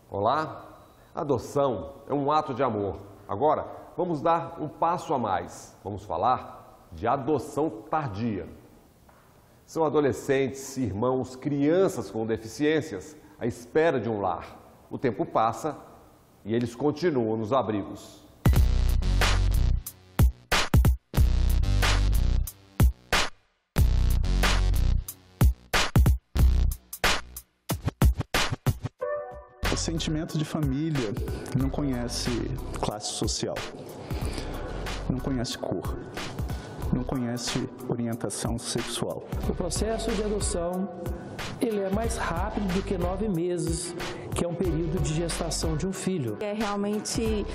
Olá, adoção é um ato de amor. Agora, vamos dar um passo a mais. Vamos falar de adoção tardia. São adolescentes, irmãos, crianças com deficiências à espera de um lar. O tempo passa e eles continuam nos abrigos. O sentimento de família não conhece classe social, não conhece cor, não conhece orientação sexual. O processo de adoção, ele é mais rápido do que 9 meses, que é um período de gestação de um filho. É realmente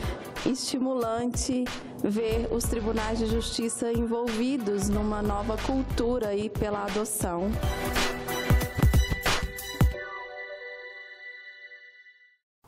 estimulante ver os tribunais de justiça envolvidos numa nova cultura aí pela adoção.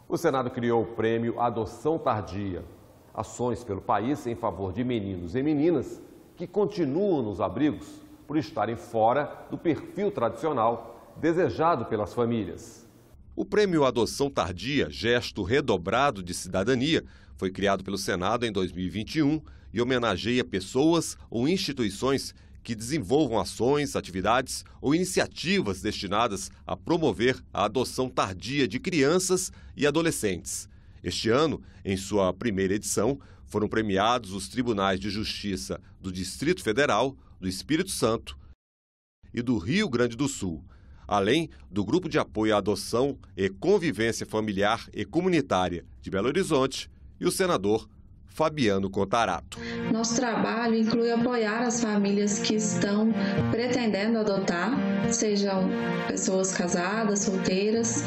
O Senado criou o prêmio Adoção Tardia. Ações pelo país em favor de meninos e meninas que continuam nos abrigos por estarem fora do perfil tradicional desejado pelas famílias. O prêmio Adoção Tardia, gesto redobrado de cidadania, foi criado pelo Senado em 2021 e homenageia pessoas ou instituições que desenvolvam ações, atividades ou iniciativas destinadas a promover a adoção tardia de crianças e adolescentes. Este ano, em sua primeira edição, foram premiados os Tribunais de Justiça do Distrito Federal, do Espírito Santo e do Rio Grande do Sul, além do Grupo de Apoio à Adoção e Convivência Familiar e Comunitária de Belo Horizonte e o senador Fabiano Contarato. Nosso trabalho inclui apoiar as famílias que estão pretendendo adotar, sejam pessoas casadas, solteiras,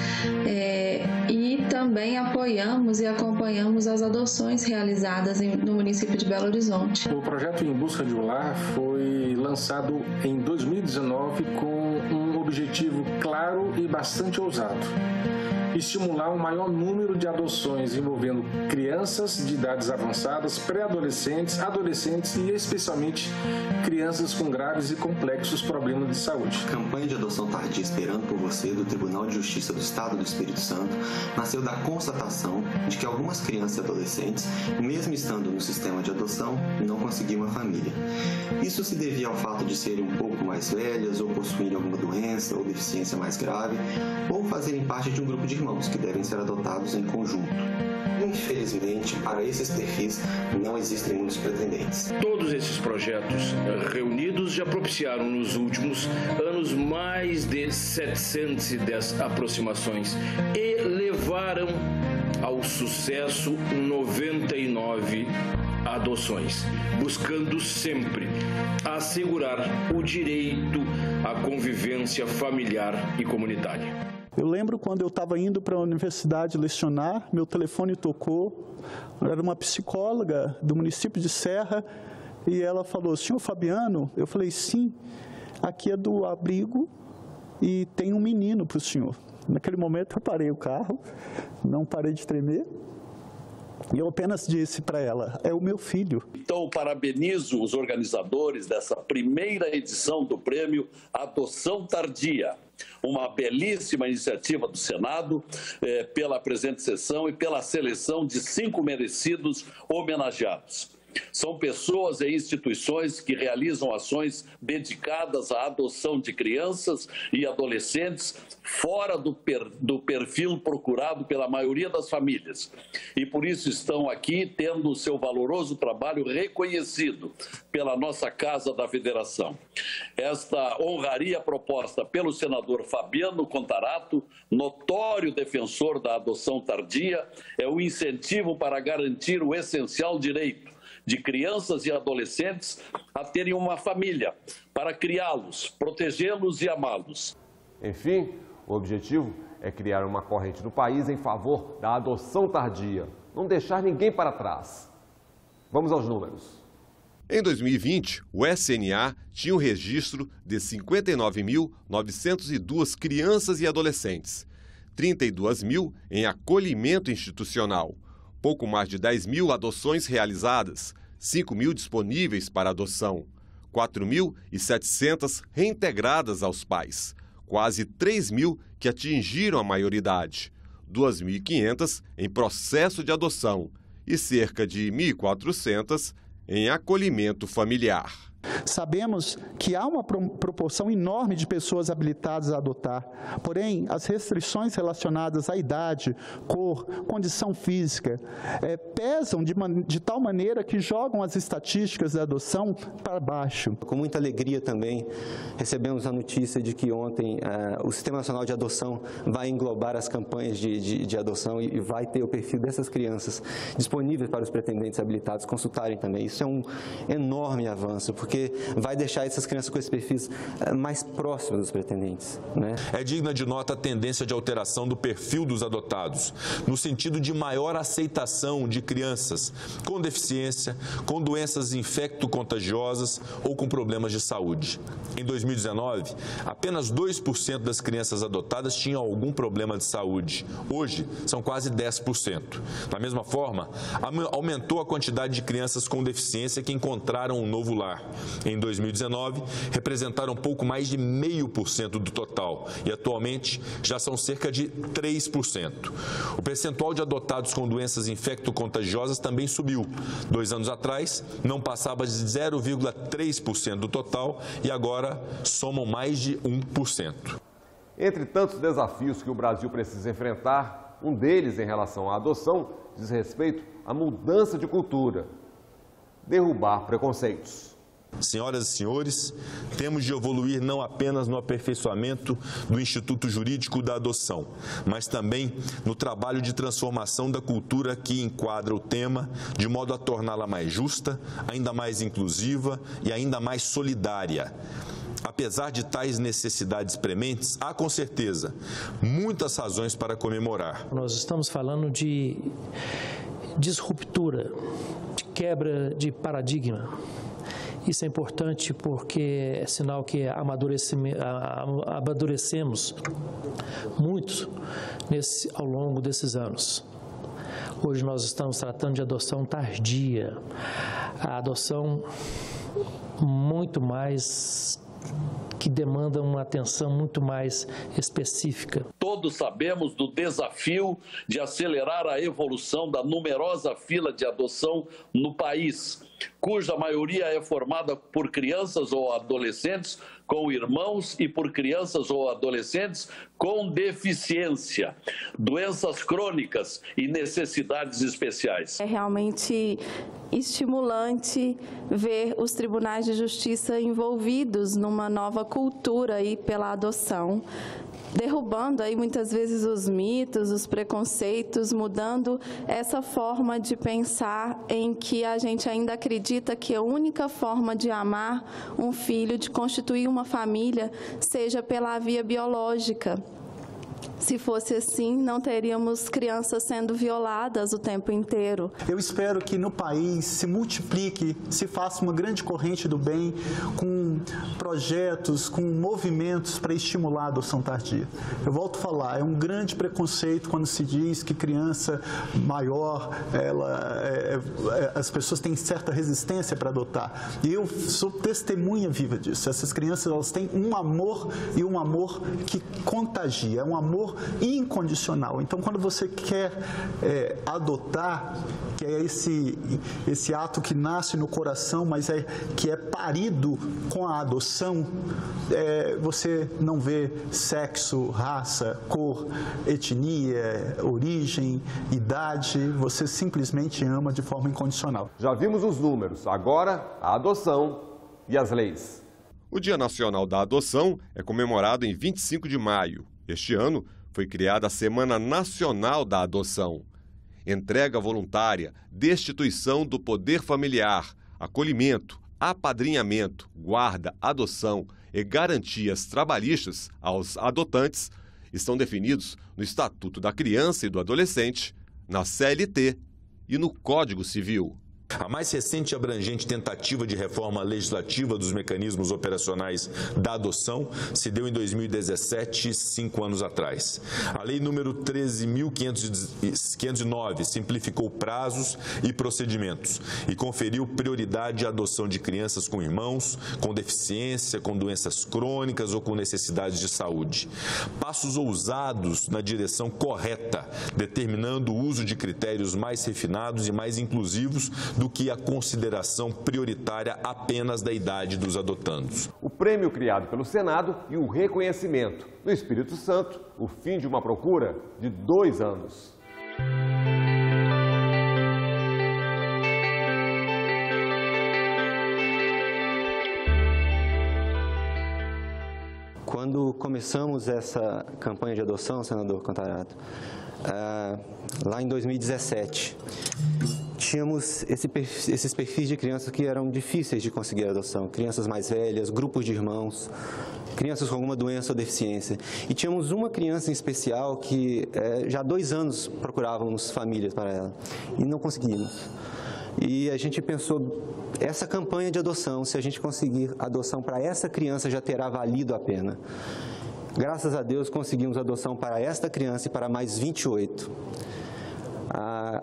e também apoiamos e acompanhamos as adoções realizadas no município de Belo Horizonte. O projeto Em Busca de um Lar foi lançado em 2019 com um objetivo claro e bastante ousado: estimular um maior número de adoções envolvendo crianças de idades avançadas, pré-adolescentes, adolescentes e especialmente crianças com graves e complexos problemas de saúde. A campanha de adoção tardia Esperando por Você, do Tribunal de Justiça do Estado do Espírito Santo, nasceu da constatação de que algumas crianças e adolescentes, mesmo estando no sistema de adoção, não conseguiam uma família. Isso se devia ao fato de serem um pouco mais velhas ou possuírem alguma doença ou deficiência mais grave, ou fazerem parte de um grupo de irmãos que devem ser adotados em conjunto. Infelizmente, para esses perfis, não existem muitos pretendentes. Todos esses projetos reunidos já propiciaram nos últimos anos mais de 710 aproximações e levaram ao sucesso 99 adoções, buscando sempre assegurar o direito à convivência familiar e comunitária. Eu lembro quando eu estava indo para a universidade lecionar, meu telefone tocou, era uma psicóloga do município de Serra, e ela falou: "Senhor Fabiano?" Eu falei: "Sim, aqui é do abrigo e tem um menino para o senhor." Naquele momento eu parei o carro, não parei de tremer, e eu apenas disse para ela: "É o meu filho." Então, parabenizo os organizadores dessa primeira edição do prêmio Adoção Tardia. Uma belíssima iniciativa do Senado pela presente sessão e pela seleção de 5 merecidos homenageados. São pessoas e instituições que realizam ações dedicadas à adoção de crianças e adolescentes fora do perfil procurado pela maioria das famílias. E por isso estão aqui tendo o seu valoroso trabalho reconhecido pela nossa Casa da Federação. Esta honraria proposta pelo senador Fabiano Contarato, notório defensor da adoção tardia, é um incentivo para garantir o essencial direito de crianças e adolescentes a terem uma família, para criá-los, protegê-los e amá-los. Enfim, o objetivo é criar uma corrente no país em favor da adoção tardia, não deixar ninguém para trás. Vamos aos números. Em 2020, o SNA tinha um registro de 59.902 crianças e adolescentes, 32.000 em acolhimento institucional, pouco mais de 10.000 adoções realizadas, 5.000 disponíveis para adoção, 4.700 reintegradas aos pais, quase 3.000 que atingiram a maioridade, 2.500 em processo de adoção e cerca de 1.400 em acolhimento familiar. Sabemos que há uma proporção enorme de pessoas habilitadas a adotar, porém, as restrições relacionadas à idade, cor, condição física, pesam de tal maneira que jogam as estatísticas da adoção para baixo. Com muita alegria também, recebemos a notícia de que ontem o Sistema Nacional de Adoção vai englobar as campanhas de adoção e vai ter o perfil dessas crianças disponíveis para os pretendentes habilitados consultarem também. Isso é um enorme avanço, porque vai deixar essas crianças com esses perfis mais próximos dos pretendentes, né? É digna de nota a tendência de alteração do perfil dos adotados, no sentido de maior aceitação de crianças com deficiência, com doenças infecto-contagiosas ou com problemas de saúde. Em 2019, apenas 2% das crianças adotadas tinham algum problema de saúde. Hoje, são quase 10%. Da mesma forma, aumentou a quantidade de crianças com deficiência que encontraram um novo lar. Em 2019, representaram pouco mais de 0,5% do total e atualmente já são cerca de 3%. O percentual de adotados com doenças infecto-contagiosas também subiu. 2 anos atrás, não passava de 0,3% do total e agora somam mais de 1%. Entre tantos desafios que o Brasil precisa enfrentar, um deles em relação à adoção diz respeito à mudança de cultura, derrubar preconceitos. Senhoras e senhores, temos de evoluir não apenas no aperfeiçoamento do Instituto Jurídico da Adoção, mas também no trabalho de transformação da cultura que enquadra o tema, de modo a torná-la mais justa, ainda mais inclusiva e ainda mais solidária. Apesar de tais necessidades prementes, há com certeza muitas razões para comemorar. Nós estamos falando de disruptura, de quebra de paradigma. Isso é importante porque é sinal que amadurecemos muito ao longo desses anos. Hoje nós estamos tratando de adoção tardia, a adoção muito mais que demanda uma atenção muito mais específica. Todos sabemos do desafio de acelerar a evolução da numerosa fila de adoção no país, cuja maioria é formada por crianças ou adolescentes com irmãos e por crianças ou adolescentes com deficiência, doenças crônicas e necessidades especiais. É realmente estimulante ver os tribunais de justiça envolvidos numa nova cultura aí pela adoção, derrubando aí muitas vezes os mitos, os preconceitos, mudando essa forma de pensar em que a gente ainda acredita que a única forma de amar um filho, de constituir uma família, seja pela via biológica. Se fosse assim, não teríamos crianças sendo violadas o tempo inteiro. Eu espero que no país se multiplique, se faça uma grande corrente do bem com projetos, com movimentos para estimular a adoção tardia. Eu volto a falar, é um grande preconceito quando se diz que criança maior, as pessoas têm certa resistência para adotar. E eu sou testemunha viva disso. Essas crianças, elas têm um amor e um amor que contagia, é um amor incondicional. Então, quando você quer adotar, que é esse ato que nasce no coração, mas que é parido com a adoção, você não vê sexo, raça, cor, etnia, origem, idade, você simplesmente ama de forma incondicional. Já vimos os números, agora a adoção e as leis. O Dia Nacional da Adoção é comemorado em 25 de maio. Este ano foi criada a Semana Nacional da Adoção. Entrega voluntária, destituição do poder familiar, acolhimento, apadrinhamento, guarda, adoção e garantias trabalhistas aos adotantes estão definidos no Estatuto da Criança e do Adolescente, na CLT e no Código Civil. A mais recente e abrangente tentativa de reforma legislativa dos mecanismos operacionais da adoção se deu em 2017, 5 anos atrás. A Lei número 13.509 simplificou prazos e procedimentos e conferiu prioridade à adoção de crianças com irmãos, com deficiência, com doenças crônicas ou com necessidades de saúde. Passos ousados na direção correta, determinando o uso de critérios mais refinados e mais inclusivos do que a consideração prioritária apenas da idade dos adotandos. O prêmio criado pelo Senado e o reconhecimento no Espírito Santo, o fim de uma procura de 2 anos. Quando começamos essa campanha de adoção, senador Contarato, lá em 2017, tínhamos esses perfis de crianças que eram difíceis de conseguir adoção, crianças mais velhas, grupos de irmãos, crianças com alguma doença ou deficiência. E tínhamos uma criança em especial que já há 2 anos procurávamos famílias para ela e não conseguimos. E a gente pensou, essa campanha de adoção, se a gente conseguir adoção para essa criança, já terá valido a pena. Graças a Deus conseguimos adoção para esta criança e para mais 28.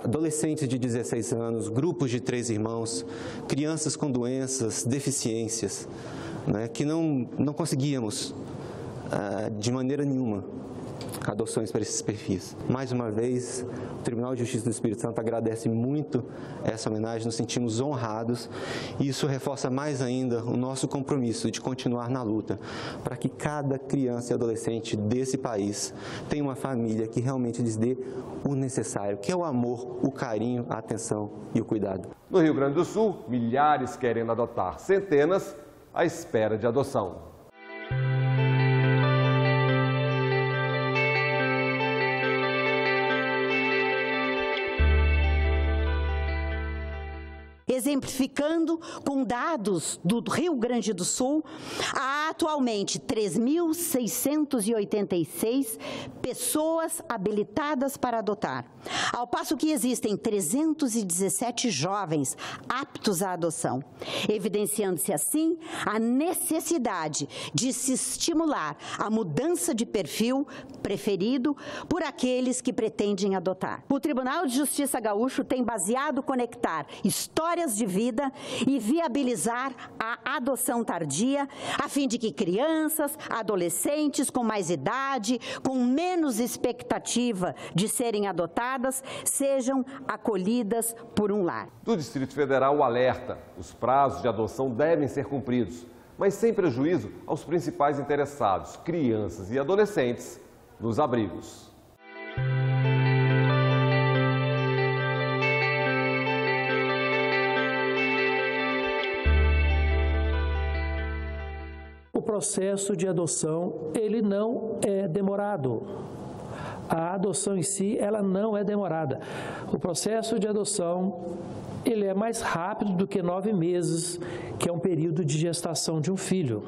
Adolescentes de 16 anos, grupos de 3 irmãos, crianças com doenças, deficiências, né, que não conseguíamos de maneira nenhuma adoções para esses perfis. Mais uma vez, o Tribunal de Justiça do Espírito Santo agradece muito essa homenagem, nos sentimos honrados e isso reforça mais ainda o nosso compromisso de continuar na luta para que cada criança e adolescente desse país tenha uma família que realmente lhes dê o necessário, que é o amor, o carinho, a atenção e o cuidado. No Rio Grande do Sul, milhares querem adotar, centenas à espera de adoção. Exemplificando com dados do Rio Grande do Sul, há atualmente 3.686 pessoas habilitadas para adotar, ao passo que existem 317 jovens aptos à adoção, evidenciando-se assim a necessidade de se estimular a mudança de perfil preferido por aqueles que pretendem adotar. O Tribunal de Justiça Gaúcho tem baseado conectar histórias de vida e viabilizar a adoção tardia, a fim de que crianças, adolescentes com mais idade, com menos expectativa de serem adotadas, sejam acolhidas por um lar. Do Distrito Federal, o alerta: os prazos de adoção devem ser cumpridos, mas sem prejuízo aos principais interessados, crianças e adolescentes, nos abrigos. O processo de adoção, ele não é demorado. A adoção em si, ela não é demorada. O processo de adoção, ele é mais rápido do que 9 meses, que é um período de gestação de um filho.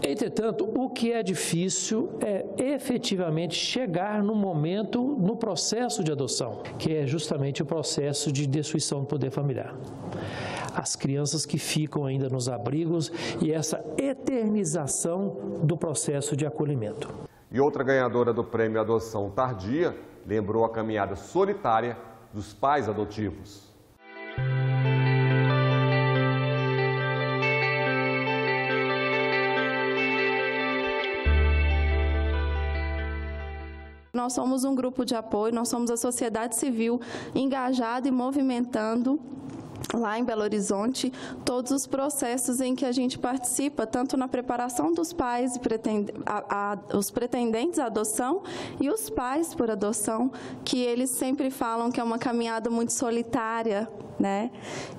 Entretanto, o que é difícil é efetivamente chegar no momento, no processo de adoção, que é justamente o processo de destruição do poder familiar. As crianças que ficam ainda nos abrigos e essa eternização do processo de acolhimento. E outra ganhadora do prêmio Adoção Tardia lembrou a caminhada solitária dos pais adotivos. Nós somos um grupo de apoio, nós somos a sociedade civil engajada e movimentando lá em Belo Horizonte todos os processos em que a gente participa, tanto na preparação dos pais, os pretendentes à adoção e os pais por adoção, que eles sempre falam que é uma caminhada muito solitária, né?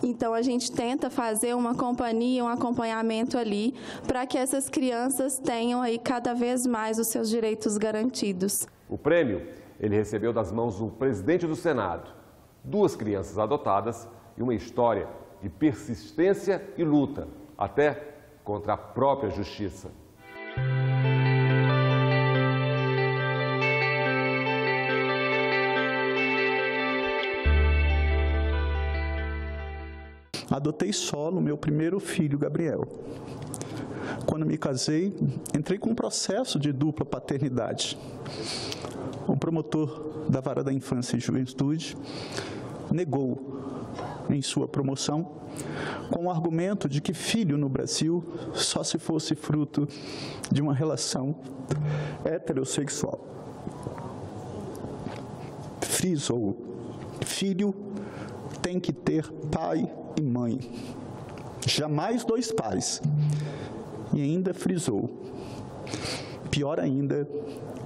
Então a gente tenta fazer uma companhia, um acompanhamento ali, para que essas crianças tenham aí cada vez mais os seus direitos garantidos. O prêmio ele recebeu das mãos do presidente do Senado, 2 crianças adotadas e uma história de persistência e luta, até contra a própria justiça. adotei solo meu primeiro filho, Gabriel. Quando me casei, entrei com um processo de dupla paternidade. O promotor da Vara da Infância e Juventude negou em sua promoção, com o argumento de que filho no Brasil só se fosse fruto de uma relação heterossexual. Frisou: filho tem que ter pai e mãe, jamais dois pais. E ainda frisou: pior ainda,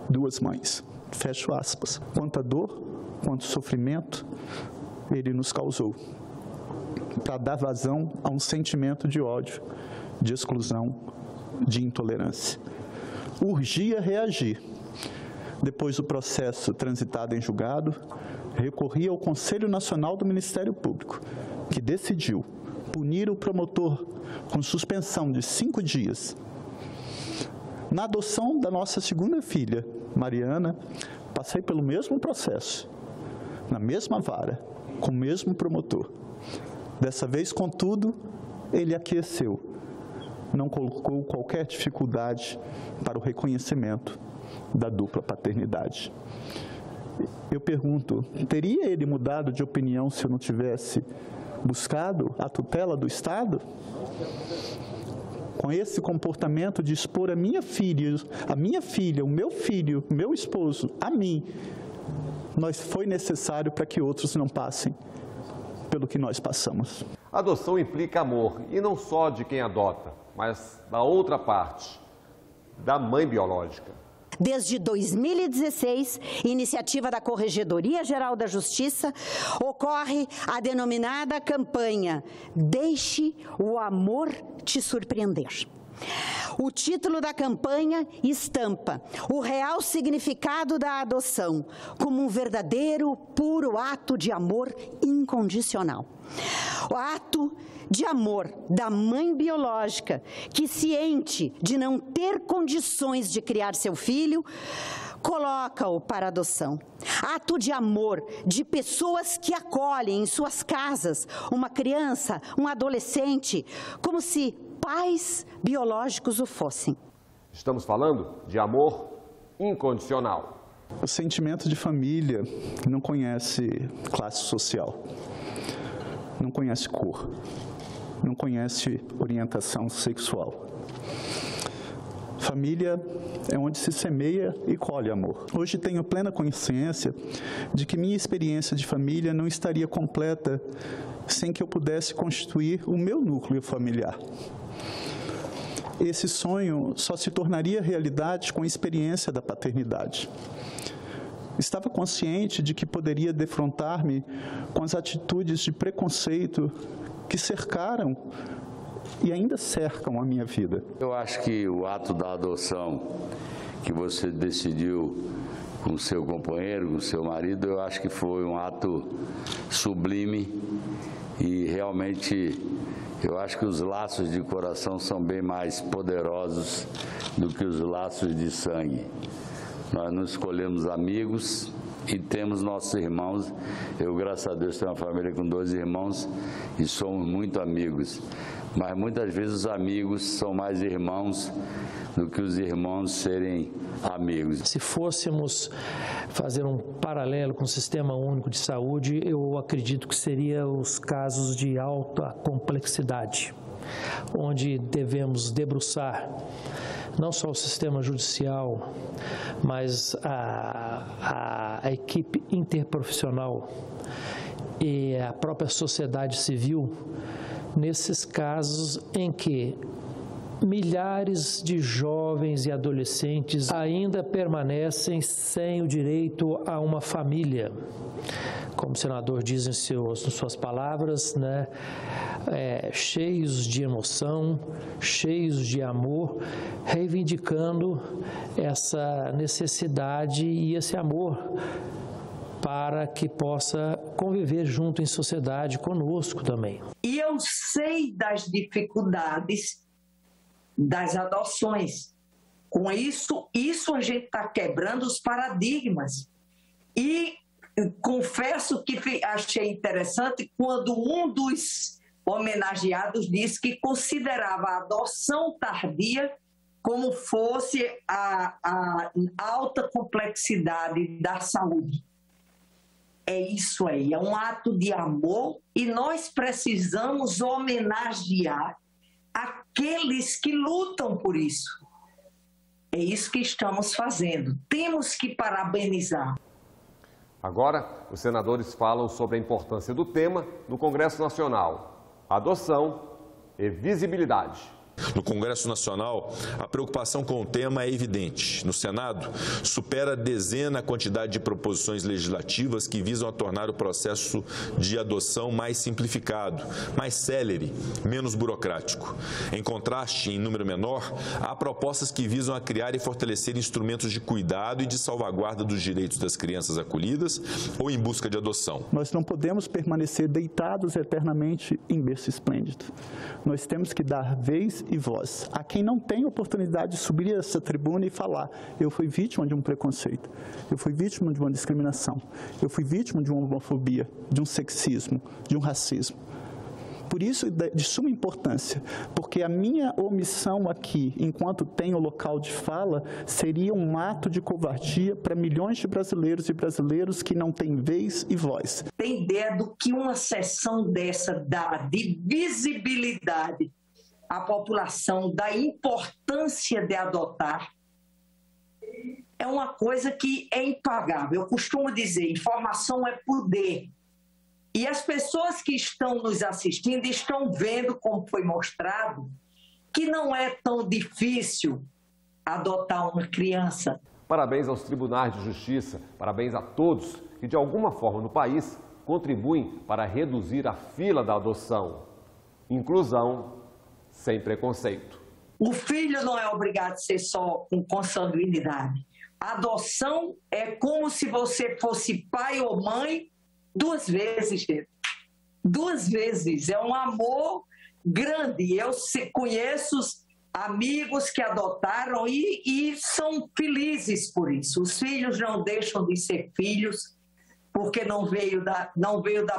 duas mães. Fecho aspas. Quanta dor, quanto sofrimento ele nos causou, para dar vazão a um sentimento de ódio, de exclusão, de intolerância. Urgia reagir. Depois do processo transitado em julgado, recorri ao Conselho Nacional do Ministério Público, que decidiu punir o promotor com suspensão de 5 dias. Na adoção da nossa segunda filha, Mariana, passei pelo mesmo processo, na mesma vara, com o mesmo promotor. Dessa vez, contudo, ele aqueceu, não colocou qualquer dificuldade para o reconhecimento da dupla paternidade. Eu pergunto, teria ele mudado de opinião se eu não tivesse buscado a tutela do Estado? Com esse comportamento de expor a minha filha, o meu filho, o meu esposo, a mim, foi necessário para que outros não passem pelo que nós passamos. A adoção implica amor, e não só de quem adota, mas da outra parte, da mãe biológica. Desde 2016, iniciativa da Corregedoria Geral da Justiça, ocorre a denominada campanha Deixe o Amor Te Surpreender. O título da campanha estampa o real significado da adoção como um verdadeiro, puro ato de amor incondicional. O ato de amor da mãe biológica que, ciente de não ter condições de criar seu filho, coloca-o para adoção. Ato de amor de pessoas que acolhem em suas casas uma criança, um adolescente, como se pais biológicos o fossem. Estamos falando de amor incondicional. O sentimento de família não conhece classe social, não conhece cor, não conhece orientação sexual. Família é onde se semeia e colhe amor. Hoje tenho plena consciência de que minha experiência de família não estaria completa sem que eu pudesse constituir o meu núcleo familiar. Esse sonho só se tornaria realidade com a experiência da paternidade. Estava consciente de que poderia defrontar-me com as atitudes de preconceito que cercaram e ainda cercam a minha vida. Eu acho que o ato da adoção que você decidiu com seu companheiro, com seu marido, eu acho que foi um ato sublime e realmente eu acho que os laços de coração são bem mais poderosos do que os laços de sangue. Nós não escolhemos amigos e temos nossos irmãos. Eu, graças a Deus, tenho uma família com 2 irmãos e somos muito amigos. Mas muitas vezes os amigos são mais irmãos do que os irmãos serem amigos. Se fôssemos fazer um paralelo com o Sistema Único de Saúde, eu acredito que seria os casos de alta complexidade, onde devemos debruçar não só o sistema judicial, mas a equipe interprofissional e a própria sociedade civil, nesses casos em que milhares de jovens e adolescentes ainda permanecem sem o direito a uma família. Como o senador diz em suas palavras, né, cheios de emoção, cheios de amor, reivindicando essa necessidade e esse amor para que possa conviver junto em sociedade conosco também. E eu sei das dificuldades das adoções. Com isso a gente está quebrando os paradigmas. E confesso que achei interessante quando um dos homenageados disse que considerava a adoção tardia como fosse a alta complexidade da saúde. É isso aí, é um ato de amor e nós precisamos homenagear aqueles que lutam por isso. É isso que estamos fazendo. Temos que parabenizar. Agora, os senadores falam sobre a importância do tema no Congresso Nacional: adoção e visibilidade. No Congresso Nacional, a preocupação com o tema é evidente. No Senado, supera a dezena a quantidade de proposições legislativas que visam a tornar o processo de adoção mais simplificado, mais célere, menos burocrático. Em contraste, em número menor, há propostas que visam a criar e fortalecer instrumentos de cuidado e de salvaguarda dos direitos das crianças acolhidas ou em busca de adoção. Nós não podemos permanecer deitados eternamente em berço esplêndido. Nós temos que dar vez e voz a quem não tem oportunidade de subir a essa tribuna e falar: eu fui vítima de um preconceito, eu fui vítima de uma discriminação, eu fui vítima de uma homofobia, de um sexismo, de um racismo. Por isso, de suma importância, porque a minha omissão aqui, enquanto tenho local de fala, seria um ato de covardia para milhões de brasileiros e brasileiros que não têm vez e voz. Tem ideia do que uma sessão dessa dá de visibilidade à população, da importância de adotar? É uma coisa que é impagável. Eu costumo dizer, informação é poder. E as pessoas que estão nos assistindo estão vendo, como foi mostrado, que não é tão difícil adotar uma criança. Parabéns aos tribunais de justiça, parabéns a todos que, de alguma forma no país, contribuem para reduzir a fila da adoção. Inclusão sem preconceito. O filho não é obrigado a ser só com consanguinidade. A adoção é como se você fosse pai ou mãe 2 vezes, gente. 2 vezes. É um amor grande. Eu conheço amigos que adotaram e são felizes por isso. Os filhos não deixam de ser filhos porque não veio da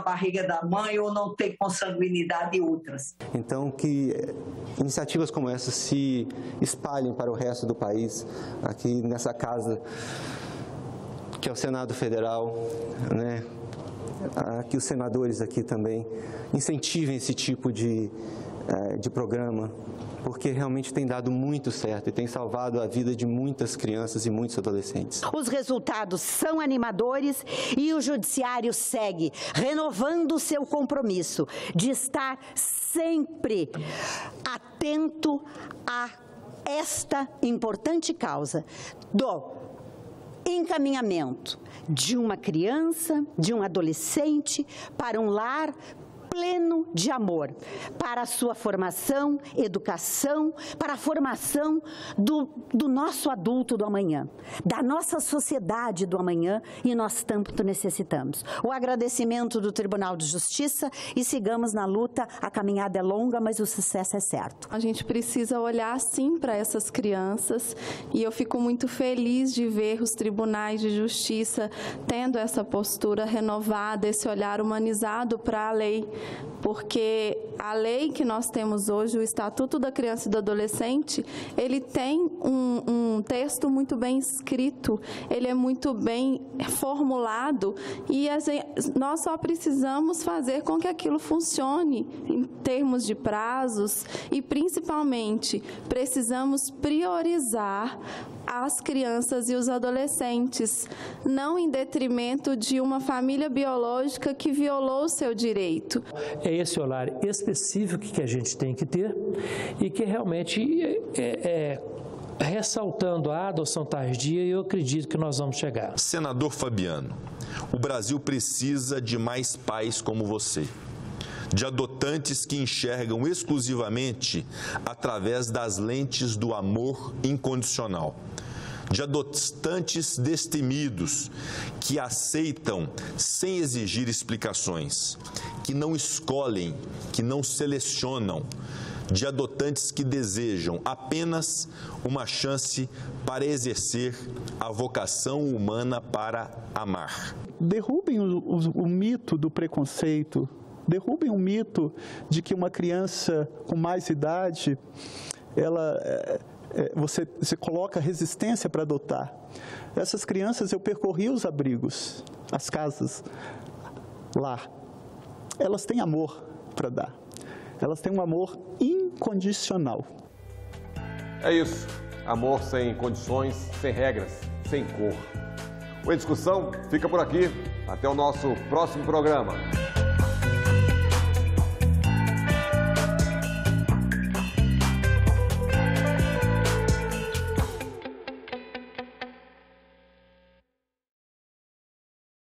barriga da mãe ou não tem consanguinidade e outras. Então, que iniciativas como essa se espalhem para o resto do país, aqui nessa casa, que é o Senado Federal, né? Que os senadores aqui também incentivem esse tipo de programa, porque realmente tem dado muito certo e tem salvado a vida de muitas crianças e muitos adolescentes. Os resultados são animadores e o Judiciário segue renovando o seu compromisso de estar sempre atento a esta importante causa do encaminhamento de uma criança, de um adolescente para um lar pleno de amor, para a sua formação, educação, para a formação do nosso adulto do amanhã, da nossa sociedade do amanhã, e nós tanto necessitamos. O agradecimento do Tribunal de Justiça e sigamos na luta. A caminhada é longa, mas o sucesso é certo. A gente precisa olhar sim para essas crianças e eu fico muito feliz de ver os tribunais de justiça tendo essa postura renovada, esse olhar humanizado para a lei. Porque a lei que nós temos hoje, o Estatuto da Criança e do Adolescente, ele tem um texto muito bem escrito, ele é muito bem formulado e nós só precisamos fazer com que aquilo funcione em termos de prazos e, principalmente, precisamos priorizar as crianças e os adolescentes, não em detrimento de uma família biológica que violou o seu direito. É esse olhar específico que a gente tem que ter e que realmente ressaltando a adoção tardia, eu acredito que nós vamos chegar. Senador Fabiano, o Brasil precisa de mais pais como você, de adotantes que enxergam exclusivamente através das lentes do amor incondicional, de adotantes destemidos que aceitam sem exigir explicações, que não escolhem, que não selecionam, de adotantes que desejam apenas uma chance para exercer a vocação humana para amar. Derrubem o mito do preconceito, Derrubem o mito de que uma criança com mais idade, você coloca resistência para adotar. Essas crianças, eu percorri os abrigos, as casas lá. Elas têm amor para dar. Elas têm um amor incondicional. É isso. Amor sem condições, sem regras, sem cor. O Em Discussão fica por aqui. Até o nosso próximo programa.